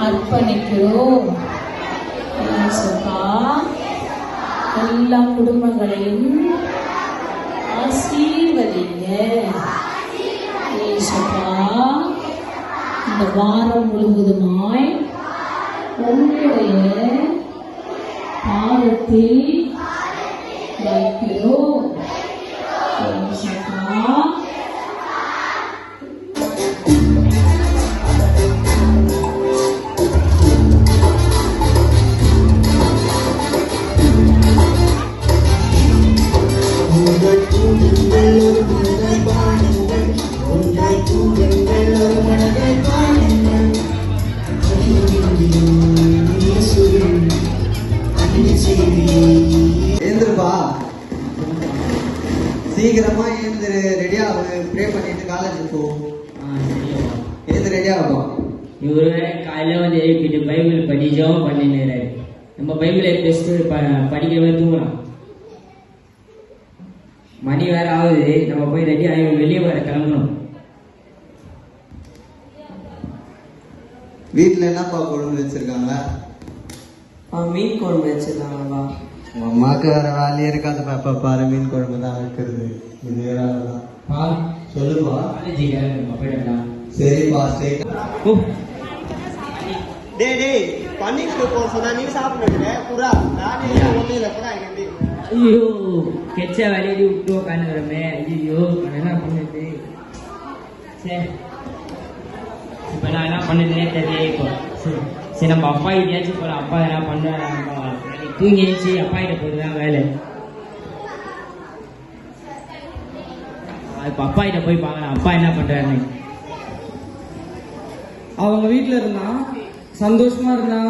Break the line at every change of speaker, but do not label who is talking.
அர்ப்பணிக்கிறோம். எல்லா குடும்பங்களையும் ஆசீர்வதிங்க. இந்த வாரம் முழுவதுமாய் உங்களுடைய பாதத்தில் வைக்கிறோம்.
சீக்கிரமா எழுந்து ரெடியா ப்ரே பண்ணிட்டு காலேஜுக்கு போ. எழுந்து ரெடியா ஆகும்.
இவரு காலையில வந்து எழுப்பிட்டு பைபிள் படிச்சோம் பண்ணினாரு. நம்ம பைபிளை பேசிட்டு படிக்கவே தூங்கலாம். மணி வேற ஆகுது. நம்ம போய் ரெடி ஆகி வெளியே வர கிளம்பணும்.
வீட்டுல என்னப்பா குழம்பு வச்சிருக்காங்க?
மீன் குழம்பு வச்சிருக்காங்கப்பா.
அம்மாக்கு வேற வேலையே இருக்காது பாப்பா. பாரு மீன் குழம்பு தான் வைக்கிறது. இது வேற சொல்லுப்பா. சரிப்பா
டே பண்ணிட்டு போக சொன்னா நீ சாப்பிடுங்க புறா.
ஐயோ கெச்ச வேலையை விட்டு உட்காந்துக்கிறோமே. ஐயோ என்ன பண்ணுது? சரி இப்ப நான் என்ன பண்ணுதுன்னே தெரியல. இப்போ சரி நம்ம அப்பா கிட்டயாச்சும் போல. அப்பா என்ன பண்ணுறாங்க? தூங்கி எழுச்சி அப்பா கிட்ட போதுதான் வேலை. இப்ப அப்பா கிட்ட போய் பாக்கலாம் அப்பா என்ன பண்றாருன்னு.
அவங்க வீட்டுல இருந்தா சந்தோஷமா இருந்தா